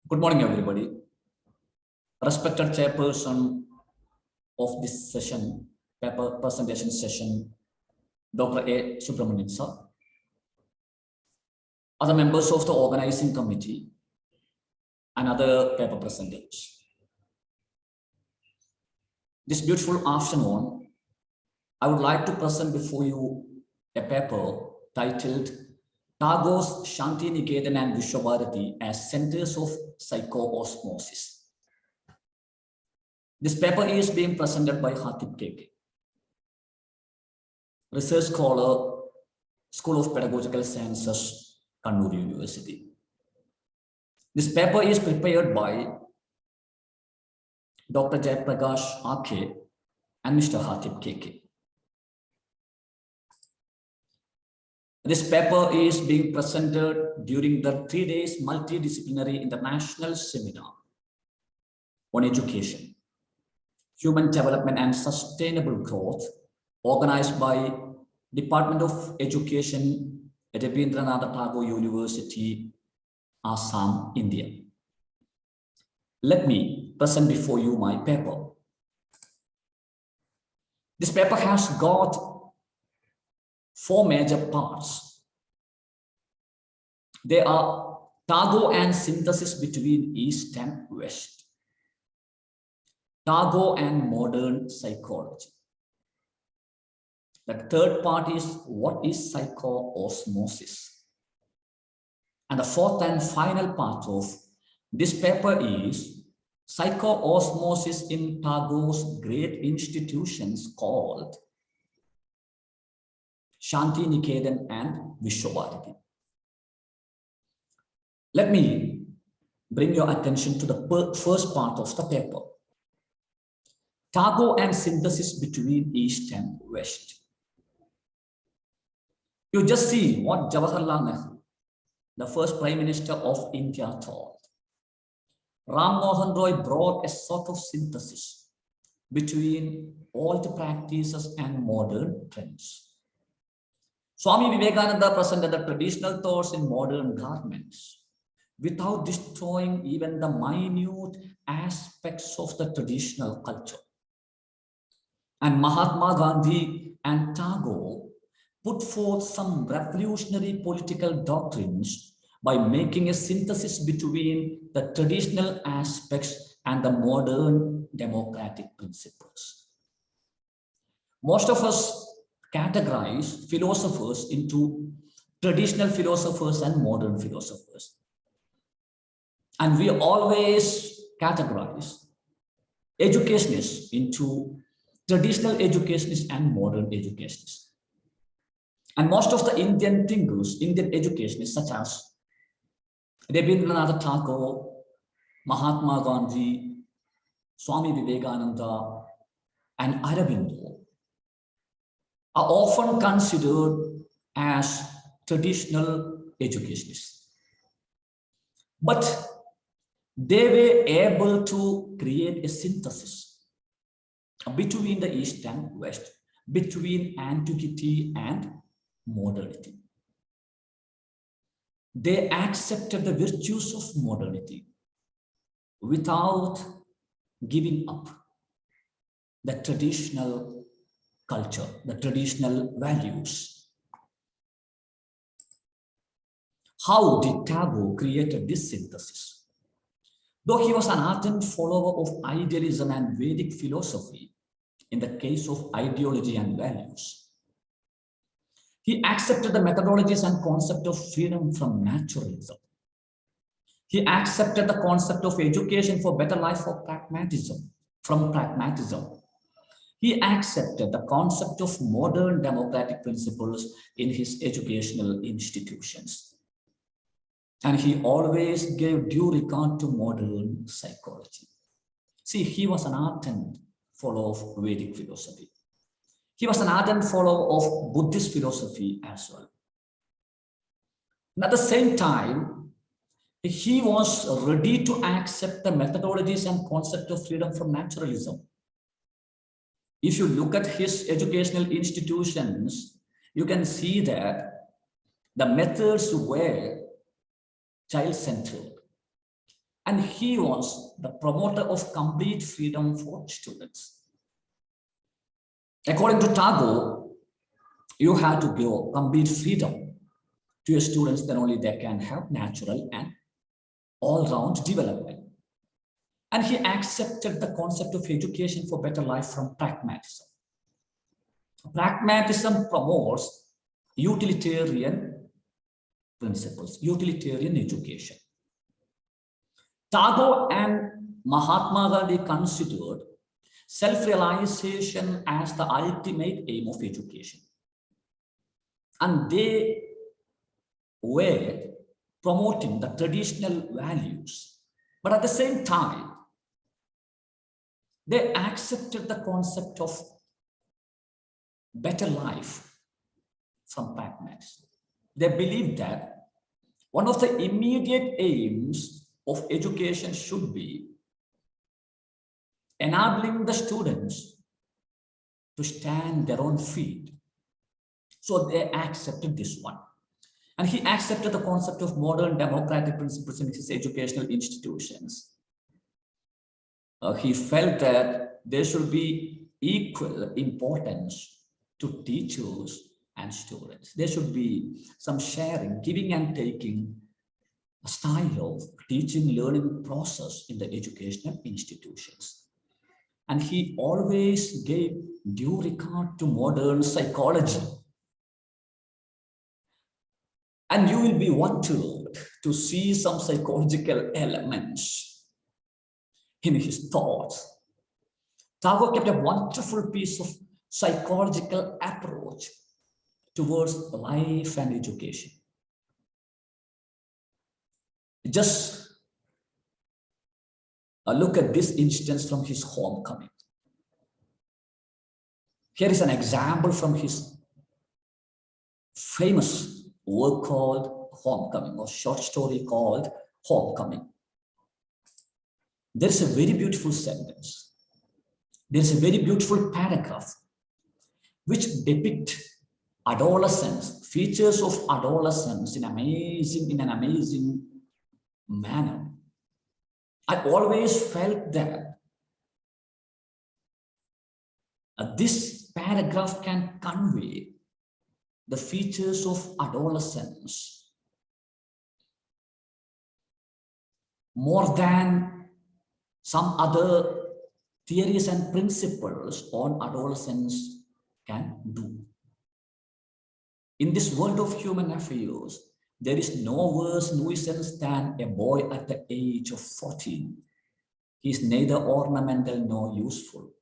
Good morning, everybody. Respected chairperson of this session, paper presentation session, Dr. A. Subramanian sir, other members of the organizing committee, and other paper presenters. This beautiful afternoon, I would like to present before you a paper titled TAGORE'S Santiniketan and Viswabharatias as Centers of Psycho-osmosis. This paper is being presented by Hathib KK, research scholar, School of Pedagogical Sciences, Kannur University. This paper is prepared by Dr. Jayaprakash RK and Mr. Hathib KK. This paper is being presented during the 3 days multidisciplinary international seminar on education, human development and sustainable growth, organized by Department of Education at Rabindranath University, Assam, India. Let me present before you my paper. This paper has got 4 major parts. They are Tagore and synthesis between East and West, Tagore and modern psychology. The third part is what is psycho-osmosis. And the fourth and final part of this paper is psycho-osmosis in Tagore's great institutions called Santiniketan and Viswabharatias. Let me bring your attention to the first part of the paper. Tagore and synthesis between East and West. You just see what Jawaharlal Nehru, the first Prime Minister of India, told. Ram Mohan Roy brought a sort of synthesis between old practices and modern trends. Swami Vivekananda presented the traditional thoughts in modern garments without destroying even the minute aspects of the traditional culture. And Mahatma Gandhi and Tagore put forth some revolutionary political doctrines by making a synthesis between the traditional aspects and the modern democratic principles. Most of us categorize philosophers into traditional philosophers and modern philosophers. And we always categorize educationists into traditional educationists and modern educationists. And most of the Indian thinkers, Indian educationists such as Rabindranath Tagore, Mahatma Gandhi, Swami Vivekananda, and Aurobindo, are often considered as traditional educationists. But they were able to create a synthesis between the East and West, between antiquity and modernity. They accepted the virtues of modernity without giving up the traditional culture, the traditional values. How did Tagore create this synthesis? Though he was an ardent follower of idealism and Vedic philosophy, in the case of ideology and values, he accepted the methodologies and concept of freedom from naturalism. He accepted the concept of education for better life from pragmatism. He accepted the concept of modern democratic principles in his educational institutions. And he always gave due regard to modern psychology. See, he was an ardent follower of Vedic philosophy. He was an ardent follower of Buddhist philosophy as well. And at the same time, he was ready to accept the methodologies and concept of freedom from naturalism. If you look at his educational institutions, you can see that the methods were child-centered. And he was the promoter of complete freedom for students. According to Tagore, you have to give complete freedom to your students, then only they can have natural and all-round development. And he accepted the concept of education for better life from pragmatism. Pragmatism promotes utilitarian principles, utilitarian education. Tagore and Mahatma Gandhi considered self-realization as the ultimate aim of education. And they were promoting the traditional values. But at the same time, they accepted the concept of better life from pragmatism. They believed that one of the immediate aims of education should be enabling the students to stand their own feet. So they accepted this one. And he accepted the concept of modern democratic principles in his educational institutions. He felt that there should be equal importance to teachers and students. There should be some sharing, giving and taking, a style of teaching, learning process in the educational institutions. And he always gave due regard to modern psychology. And you will be wondered to see some psychological elements in his thoughts. Tagore kept a wonderful piece of psychological approach towards life and education. Just look at this instance from his homecoming. Here is an example from his famous work called Homecoming, or short story called Homecoming. There's a very beautiful sentence. There's a very beautiful paragraph which depict adolescence, features of adolescence in an amazing manner. I always felt that this paragraph can convey the features of adolescence more than some other theories and principles on adolescence can do. In this world of human affairs, there is no worse nuisance than a boy at the age of 14. He is neither ornamental nor useful.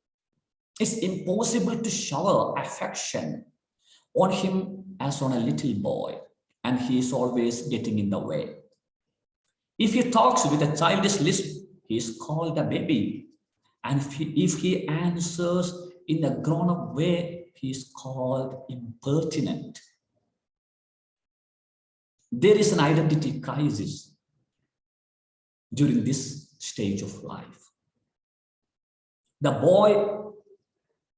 It's impossible to shower affection on him as on a little boy, and he is always getting in the way. If he talks with a childish lisp, he is called a baby. And if he answers in a grown-up way, he is called impertinent. There is an identity crisis during this stage of life. The boy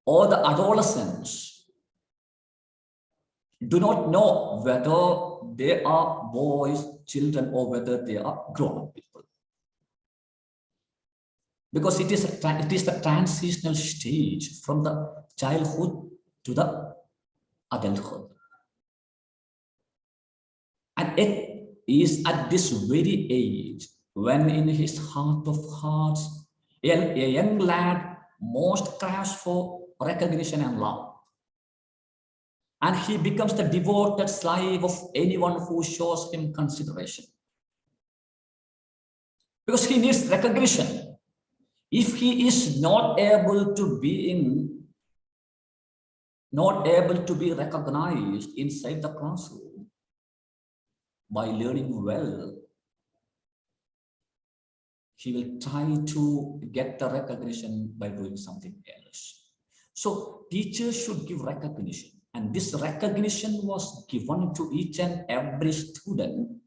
or the adolescents do not know whether they are boys, children, or whether they are grown-up people. Because it is the transitional stage from the childhood to the adulthood. And it is at this very age when in his heart of hearts, a young lad most craves for recognition and love. And he becomes the devoted slave of anyone who shows him consideration. Because he needs recognition. If he is not able to be recognized inside the classroom by learning well, he will try to get the recognition by doing something else. So teachers should give recognition, and this recognition was given to each and every student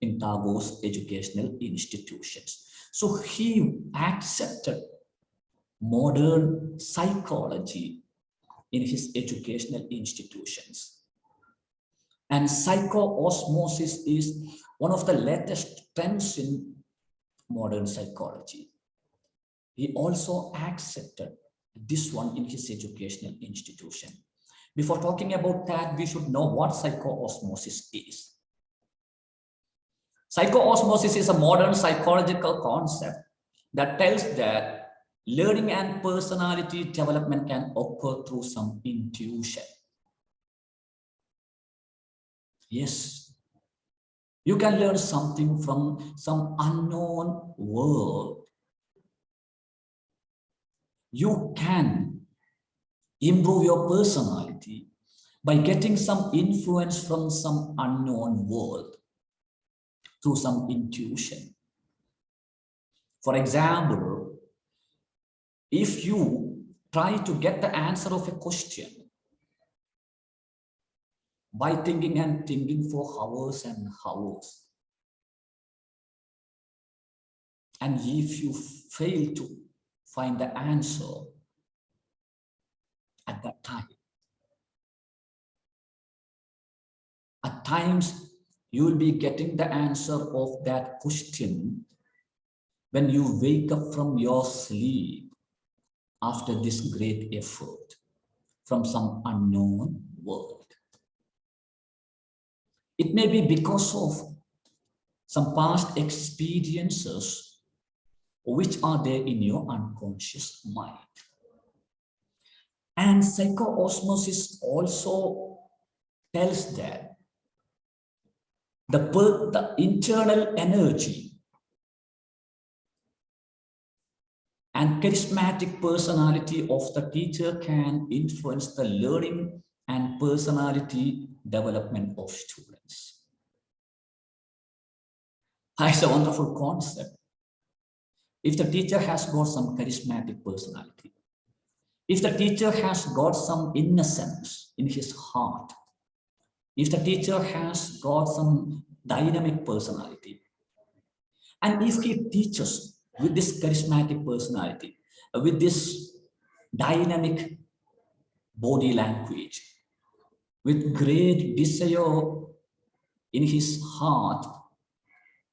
in Tagore's educational institutions. So he accepted modern psychology in his educational institutions. And psycho-osmosis is one of the latest trends in modern psychology. He also accepted this one in his educational institution. Before talking about that, we should know what psycho-osmosis is. Psycho-osmosis is a modern psychological concept that tells that learning and personality development can occur through some intuition. Yes, you can learn something from some unknown world. You can improve your personality by getting some influence from some unknown world through some intuition. For example, if you try to get the answer of a question by thinking and thinking for hours and hours, and if you fail to find the answer at that time, at times you will be getting the answer of that question when you wake up from your sleep after this great effort from some unknown world. It may be because of some past experiences which are there in your unconscious mind. And psycho-osmosis also tells that the internal energy and charismatic personality of the teacher can influence the learning and personality development of students. It's a wonderful concept. If the teacher has got some charismatic personality, if the teacher has got some innocence in his heart, if the teacher has got some dynamic personality, and if he teaches with this charismatic personality, with this dynamic body language, with great desire in his heart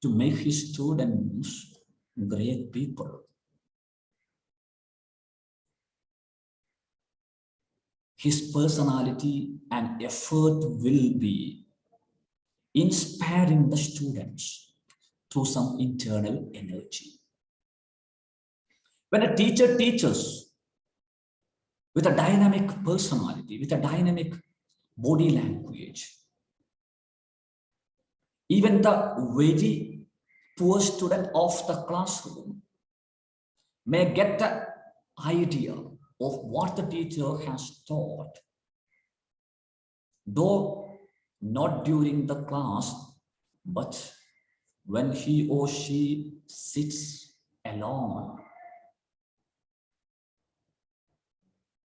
to make his students great people, his personality and effort will be inspiring the students through some internal energy. When a teacher teaches with a dynamic personality, with a dynamic body language, even the very poor student of the classroom may get the idea of what the teacher has taught, though not during the class, but when he or she sits alone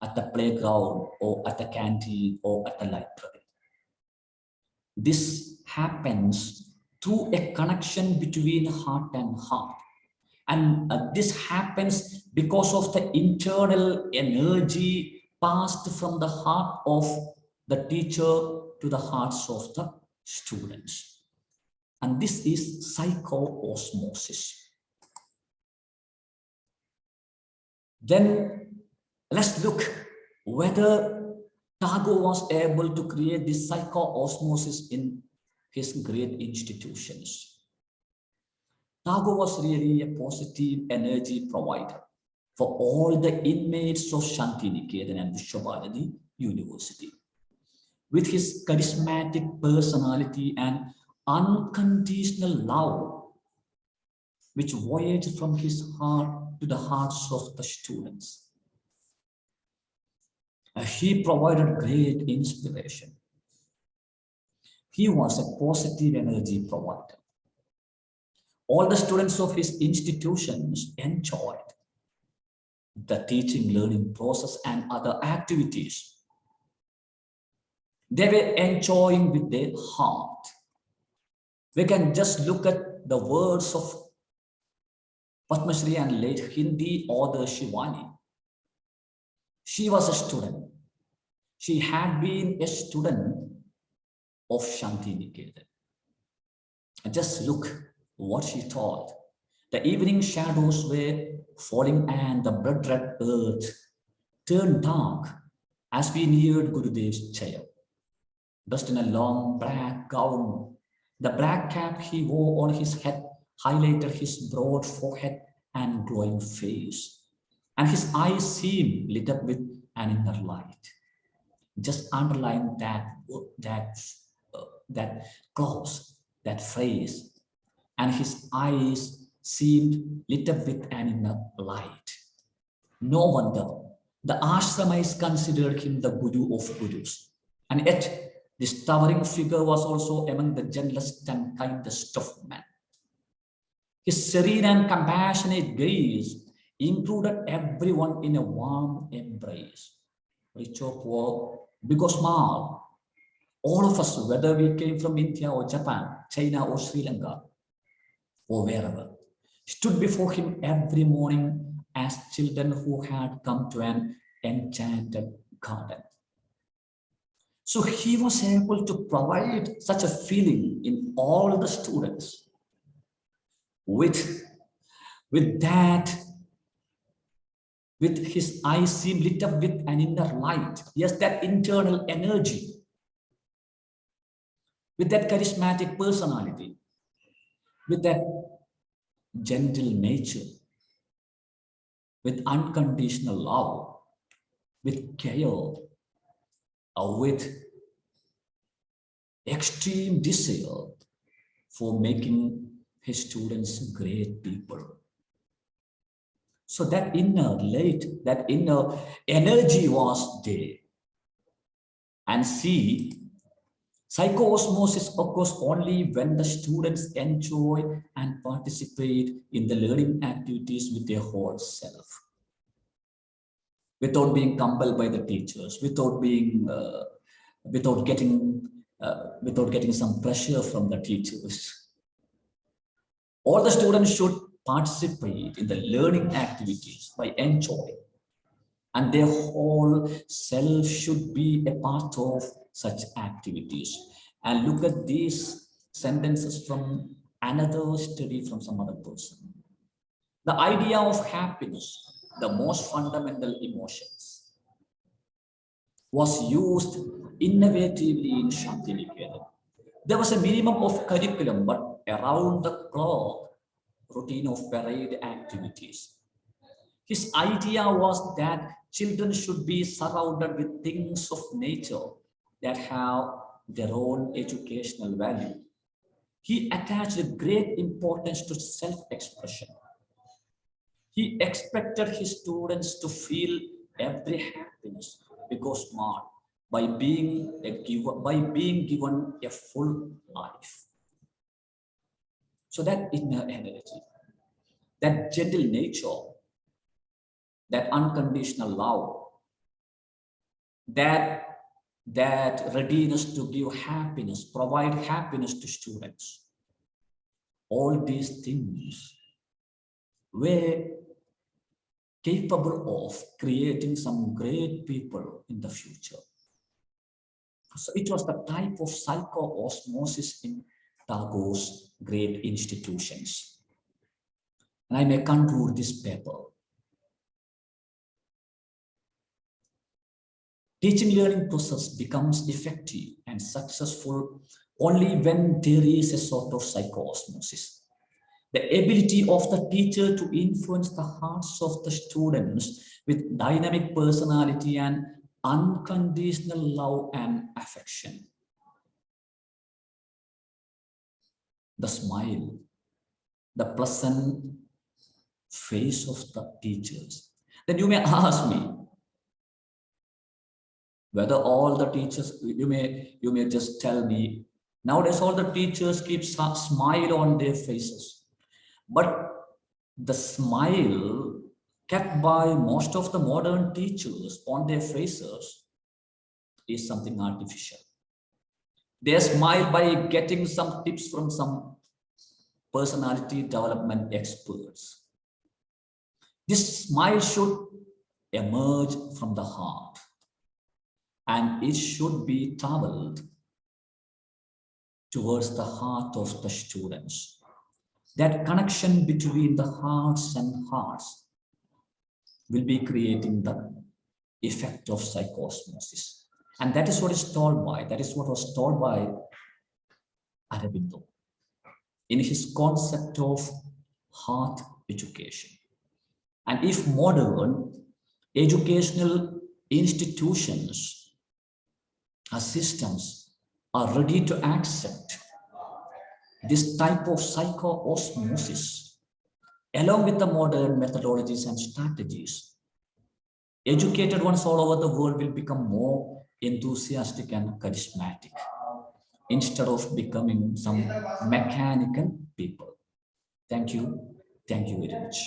at the playground or at the canteen or at the library. This happens through a connection between heart and heart. And this happens because of the internal energy passed from the heart of the teacher to the hearts of the students. And this is psycho-osmosis. Then let's look whether Tagore was able to create this psycho-osmosis in his great institutions. Tagore was really a positive energy provider for all the inmates of Santiniketan and Viswabharatias University. With his charismatic personality and unconditional love, which voyaged from his heart to the hearts of the students. He provided great inspiration. He was a positive energy provider. All the students of his institutions enjoyed the teaching, learning process and other activities. They were enjoying with their heart. We can just look at the words of Padma Shri and late Hindi author Shivani. She was a student. She had been a student of Santiniketan. And just look what she taught. The evening shadows were falling and the blood-red earth turned dark as we neared Gurudev's chair. Dressed in a long black gown, the black cap he wore on his head highlighted his broad forehead and glowing face, and his eyes seemed lit up with an inner light. Just underline that clause, that phrase, and his eyes seemed lit up with an inner light. No wonder the ashramites considered him the guru of gurus, and yet this towering figure was also among the gentlest and kindest of men. His serene and compassionate gaze included everyone in a warm embrace. Rich or poor, big or small, all of us, whether we came from India or Japan, China or Sri Lanka, or wherever, stood before him every morning as children who had come to an enchanted garden. So he was able to provide such a feeling in all the students with his eyes seemed lit up with an inner light. Yes, that internal energy, with that charismatic personality, with that gentle nature, with unconditional love, with care, with extreme desire for making his students great people. So that inner light, that inner energy was there. And see, psycho-osmosis occurs only when the students enjoy and participate in the learning activities with their whole self, without being compelled by the teachers, without getting some pressure from the teachers. All the students should participate in the learning activities by enjoying, and their whole self should be a part of such activities. And look at these sentences from another study from some other person. The idea of happiness, the most fundamental emotions, was used innovatively in Santiniketan. There was a minimum of curriculum, but around the clock routine of parade activities. His idea was that children should be surrounded with things of nature that have their own educational value. He attached great importance to self-expression. He expected his students to feel every happiness because smart by being given a full life. So that inner energy, that gentle nature, that unconditional love, that readiness to give happiness, provide happiness to students, all these things were capable of creating some great people in the future. So it was the type of psycho-osmosis in Tagore's great institutions. And I may conclude this paper. Teaching learning process becomes effective and successful only when there is a sort of psycho-osmosis. The ability of the teacher to influence the hearts of the students with dynamic personality and unconditional love and affection. The smile, the pleasant face of the teachers. Then you may ask me whether all the teachers, you may just tell me, nowadays all the teachers keep some smile on their faces. But the smile kept by most of the modern teachers on their faces is something artificial. They smile by getting some tips from some personality development experts. This smile should emerge from the heart, and it should be traveled towards the heart of the students. that connection between the hearts and hearts will be creating the effect of psycho-osmosis. And that is what was told by Aurobindo in his concept of heart education. And if modern educational institutions or systems are ready to accept this type of psycho-osmosis, along with the modern methodologies and strategies, educated ones all over the world will become more enthusiastic and charismatic instead of becoming some mechanical people. Thank you. Thank you very much.